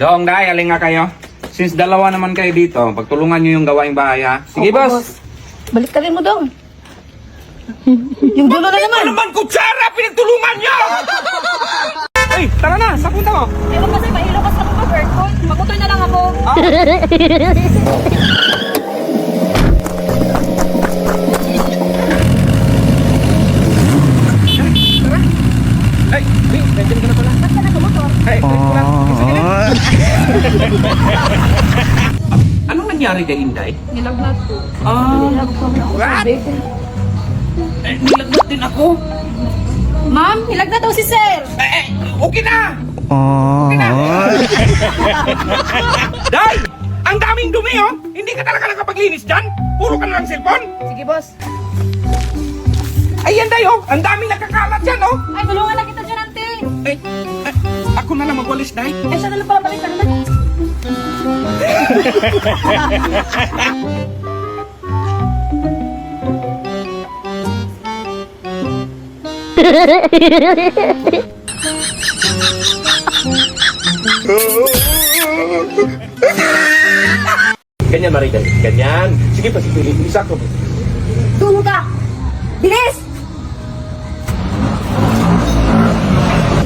Dong, Day, aling nga kayo. Since dalawa naman kayo dito, pagtulungan nyo yung gawaing bahay, ha? Sige, Opo, boss. Balik ka rin mo, Dong. Yung dulo na naman. Ano naman kutsara, pinagtulungan nyo! Ay, tara na, sa punta mo. Ewan kasi, mahilo kasi ako mag-aircon. Mag-motor na lang ako. Ay, Bing, nandiyan ka na pala. Ba't ka nag-motor? Ay, wait ko lang. Sige na. Anong nangyari kay Inday? Nilagnat po. Ah, What? nilagnat din ako. Ma'am, nilagnat daw si Sir. Okay na! Okay na! Day! Ang daming dumi, oh! Hindi ka talaga nakapaglinis dyan? Puro ka na lang cellphone? Sige, boss. Ayan, Day, oh! Ang daming nakakalat dyan, oh! Ay, tulungan lang kita dyan, ante. Eh, ako na lang magwalis, Day. Ay, siya na lang pala balik. Ano na? Ganyan, Maricel. Ganyan. Sige pa, sige. Isa ko. Tulong ka! Bilis!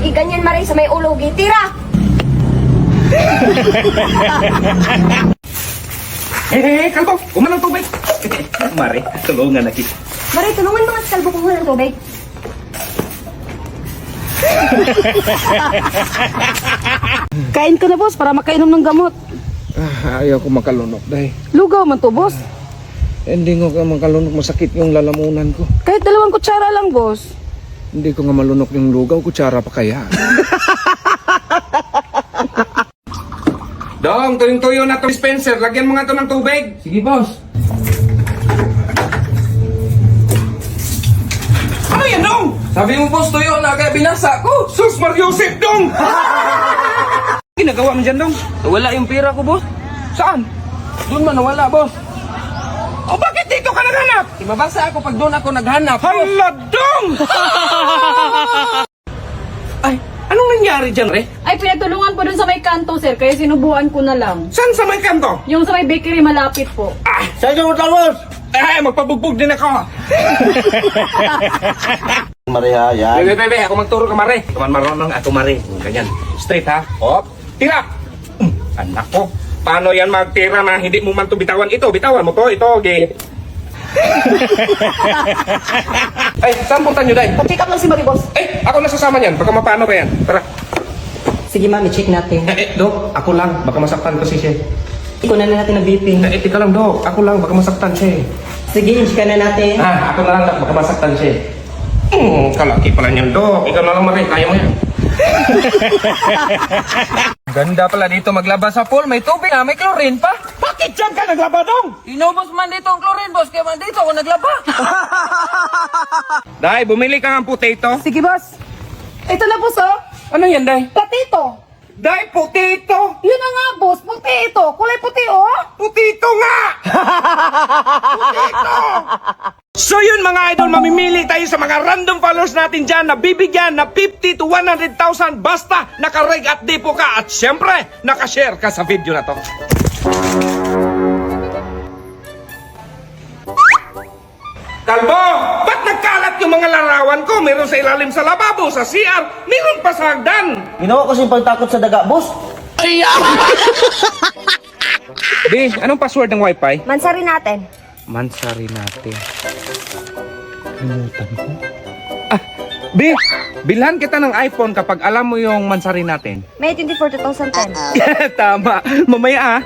Iganyan, Maray, sa may ulo. Tira! Kalbo! Kumalang tubig! Mare, tulungan na kita. Maray, tulungan mga kalbo kung walang tubig. Kain ka na, boss, para makainom ng gamot. Ayaw ko makalunok, Day. Lugaw man to, boss. Hindi ko ka makalunok. Masakit yung lalamunan ko. Kahit 2 kutsara lang, boss. Hindi ko nga malunok yung lugaw. Kutsara pa kaya. Dong, tuyong-tuyo na to, Spencer. Lagyan mo nga to ng tubig. Sige, boss. Ano yan, Dong? Sabi mo, boss, tuyo na kaya binasa ko. Sus Mariusip, Dong! Ginagawa mo dyan, Dong? Wala yung pira ko, boss. Saan? Doon man nawala, boss. O bakit dito ka naghanap? Mabasa ako pag doon ako naghanap. Hala, Dong! Ay, anong nangyari dyan, Re? Ay, pinagtulungan po dun sa may kanto, sir. Kaya sinubuan ko na lang. Saan sa may kanto? Yung sa may bakery malapit po. Saan ka matapos? Eh, magpabugbog din ako. Maria, yan. Bebe, ako magturo ka, Mare. Kaman marunong ako, Mare. Ganyan. Straight, ha? Hop. Tira! Anak ko. Paano yan magtira na hindi mo man to bitawan? Ito, bitawan mo to. Ito, okay. Ay, saan punta nyo, Day? Pick up lang si Marie, boss. Eh, ako nasasama niyan. Baka mapano pa yan. Tara. Sige ma'am, i-check natin. Dok, ako lang. Baka masaktan kasi siya. Ikunan na natin ang BP. Tika lang, Dok. Ako lang. Baka masaktan siya. Sige, i-check na natin. Ako na lang, Dok. Baka masaktan siya. Kalaki pala niyan, Dok. Ikaw na lang, Mare. Kaya mo yan. Ganda pala dito maglaba sa pool. May tubig na, may chlorine pa. Bakit dyan ka naglaba, Dong? Inubos man dito ang chlorine, boss. Kaya man dito ako naglaba. Day, bumili ka ng potato. Sige, boss. Ito na, boss, oh. Ano yan, Day? Platito. Day, potato! Yun na nga, boss. Puti ito. Kulay puti, oh. Putito nga! Putito! So yun mga idol, mamimili tayo sa mga random followers natin dyan na bibigyan na 50 to 100,000 basta nakareg at depo ka at syempre, nakashare ka sa video na to. Kalbo, ba't nagkalat yung mga larawan ko? Meron sa ilalim sa lababo, sa CR, meron pa sa hagdan. Ginawa ko yung pagtakot sa daga, boss. Di, anong password ng wifi? Mansari natin. Mansari natin. Kalimutan ko. Bi, bilhan kita ng iPhone kapag alam mo yung mansari natin. May 24 2010. Tama. Mamaya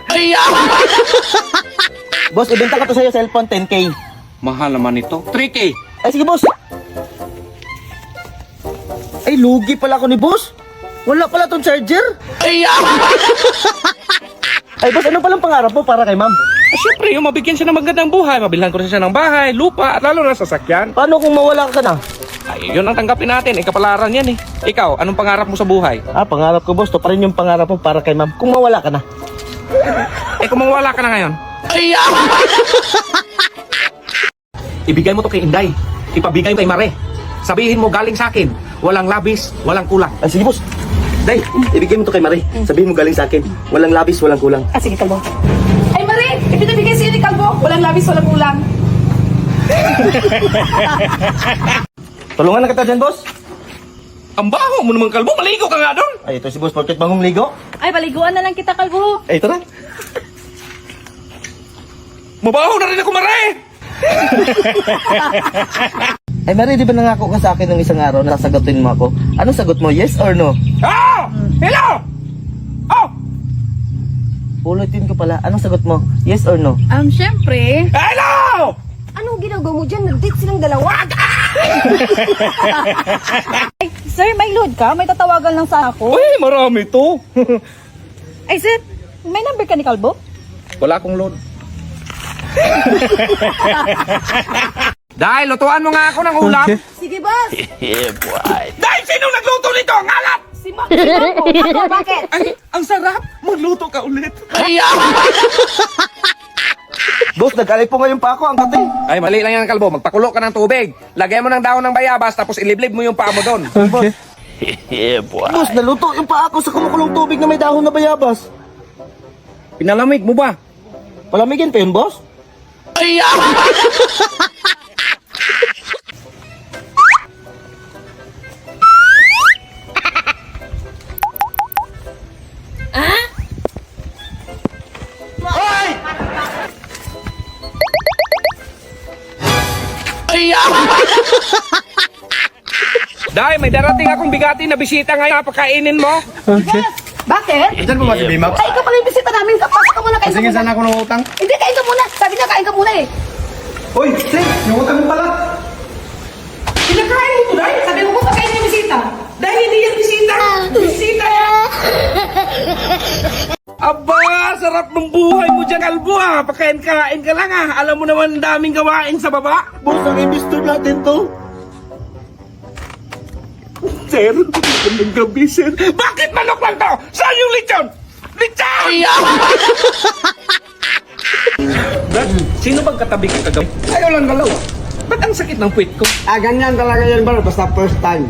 Boss, ibenta ko to sa'yo cellphone 10K. Mahal naman ito. 3K. Ay, sige, boss. Ay, lugi pala ako ni boss. Wala pala tong charger. Ay, boss, ano palang pangarap mo para kay ma'am? Siyempre, yung mabigyan siya ng magandang buhay. Mabilhan ko rin siya ng bahay, lupa, at lalo na sasakyan. Paano kung mawala ka na? Ay, yun ang tanggapin natin. Kapalaran yan eh. Ikaw, anong pangarap mo sa buhay? Pangarap ko, boss. To pa rin yung pangarap mo para kay ma'am. Kung mawala ka na. Kung mawala ka na ngayon. Ibigay mo to kay Inday. Ipabigay mo kay Mare. Sabihin mo galing sa akin. Walang labis, walang kulang. Ay, sige, boss. Day, ibigay mo to kay Marie. Sabihin mo galing sa akin. Walang labis, walang kulang. Ah, sige, Kalbo. Ay, Marie! Ipinabigay sa'yo ni Kalbo. Walang labis, walang kulang. Tulungan na kita dyan, boss. Ang baho mo naman, Kalbo. Maligo ka nga doon. Ay, ito si boss. Porket bangong ligo. Ay, paliguan na lang kita, Kalbo. Ay, ito na. Mabaho na rin ako, Mare. Ay, Marie, di ba nangako ka sa akin ng isang araw na sasagutin mo ako? Ano sagot mo, yes or no? Oh! Hello! Oh! Ulitin ko pala. Anong sagot mo? Yes or no? Syempre. Hello! Anong ginagawa mo dyan? Nag-date silang dalawa. Ay, sir, may load ka? May tatawagan lang sa ako. Uy, marami to. Ay, sir, may number ka ni Kalbo? Wala akong load. Dahil, lutuan mo nga ako ng ulam. Sige, boss. Dahil, sinong nagluto nito? Ang alat! Si Mac. Ako, bakit? Ay, ang sarap. Magluto ka ulit. Boss, nag-alay po ngayon pa ako. Ang kati. Ay, mali lang yan, Kalbo. Magpakulo ka ng tubig. Lagyan mo ng dahon ng bayabas, tapos iliblib mo yung paa mo doon. Boss, naluto yung pa ako sa kumukulong tubig na may dahon na bayabas. Pinalamig mo ba? Palamigin pa yun, boss? Dahil, may darating akong bigati na bisita ngayon. Pakainin mo. Bakit? Diyan mo ba si Bimax? Ay, ikaw pala yung bisita namin. Kapasok ka muna, kain ka muna. sana ako ng utang. Hindi, kain ka muna. Sabi niya, kain ka muna eh. Uy, Sing, yung utang mo pala. Pinakain mo to, Day. Sabi mo ko, pagkain yung bisita. Dahil hindi yan bisita. Bisita yan. Aba, sarap ng buhay mo dyan, Kalbo ah. Pakain-kain ka lang ah. Alam mo naman ang daming gawain sa baba. Boss, ang investor natin to. Sir, magandang gabi, sir. Bakit manok lang to? Saan yung lechon? Lechon! Brad, sino bang katabi ka kagabi? Ayaw lang dalawa. Ba't ang sakit ng puwit ko? Ganyan talaga yan, bro. Basta first time.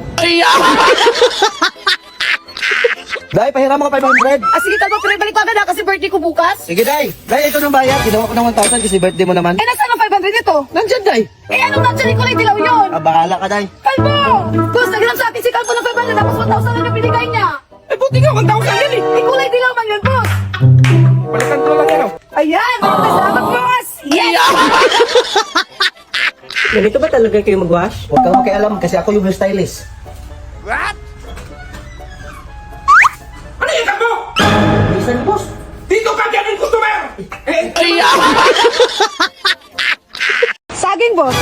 Dahil, pahiram mo ka 500. Ah, sige, Kalbo, pero balik ko agad kasi birthday ko bukas. Sige, Day. Day, ito ng bayad. Ginawa ko ng 1,000 kasi birthday mo naman. Eh, nasaan ang 500 ito? Nandyan, Day. Eh, anong nandiyan? Kulay dilaw yun. Ah, bahala ka, Day. Kalbo! Boss, naglam sa atin si Kalbo ng 500 tapos 1,000 lang yung binigay niya. Eh, buti nga, 1,000 yan eh. Eh, kulay dilaw man yun, boss. Balikan ko lang yan, oh. Ayan! Salamat, boss! Yes! Ganito ba talaga kayo mag-wash? Huwag kang makialam kasi ako yung stylist. What? Ano yung Kalbo? Listen, boss. Dito ka dyan yung customer! Saging, boss.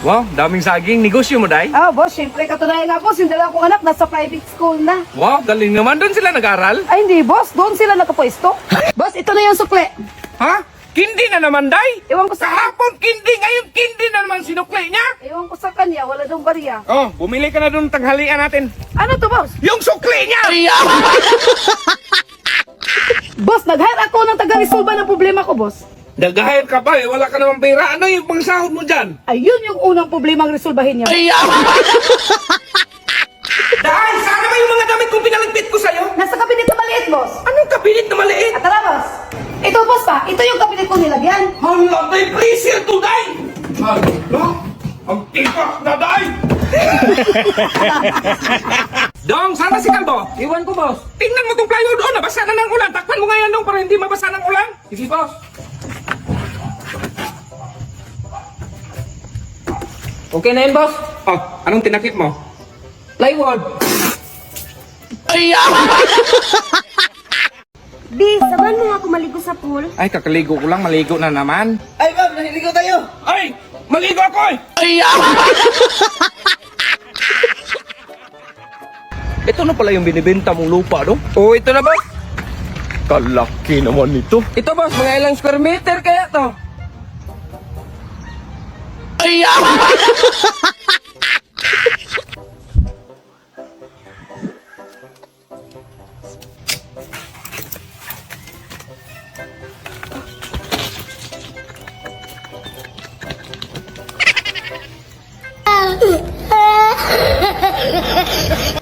Wow, daming saging. Negosyo mo, Day? Ah, boss, syempre, katunayan nga, boss. Yung dalawa kong anak nasa private school na. Wow, galing naman. Doon sila nag-aral. Ay, hindi, boss. Doon sila nakapwesto. Boss, ito na yung sukle. Ha? Kindi na naman, Day? Ewan ko sa... Kahapon, kindi. Ngayon, kindi na naman sinukli niya. Ewan ko sa kanya, wala daw bariya. Oh, bumili ka na doon tanghalian natin. Ano to, boss? Yung sukli niya! Boss, nag-hire ako ng taga-resolve ng problema ko, boss. Nag-hire ka pa eh. Wala ka namang pera. Ano yung pangsahod mo dyan? Ayun yung unang problema ang resolbahin niya. Dahil, sana ba yung mga damit kong pinaligpit ko sa'yo? Nasa kabinet na maliit, boss. Anong kabinet na maliit? At tara, boss. Ito, boss pa. Ito yung kabinet ko nilagyan. Hala, may freezer to, Day! Hala, ang tipak na, Day! Dong, sana si Kalbo? Iwan ko, boss. Tingnan mo tong plywood, oh, nabasa na ng ulan. Takpan mo nga yan, Dong, para hindi mabasa ng ulan. Sige, boss. Okay na yun, boss. Oh, anong tinakip mo? Plywood. Bi, sabahan mo nga ako maligo sa pool. Ay, kakaligo ko lang, maligo na naman. Ay, ma'am, nahiligo tayo. Ay, maligo ako eh! Ito na pala yung binibenta mong lupa, no? Oh, ito na ba? Kalaki naman ito. Ito, boss. Mga ilang square meter kaya to?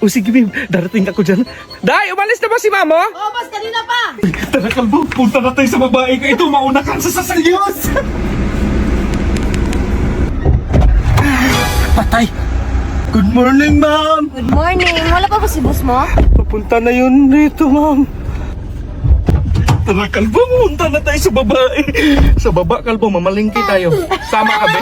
O sige, babe. Darating ako dyan. Day, umalis na ba si Mamo? Oh, boss, kanina pa! Tara, Kalbo. Punta na tayo sa babae ko. Ito, mauna ka sa sasalyos. Patay. Good morning, ma'am. Good morning. Wala pa ba si boss mo? Papunta na yun dito, ma'am. Tara, Kalbo. Punta na tayo sa babae. Sa baba, Kalbo. Mamalingki tayo. Sama ka, be?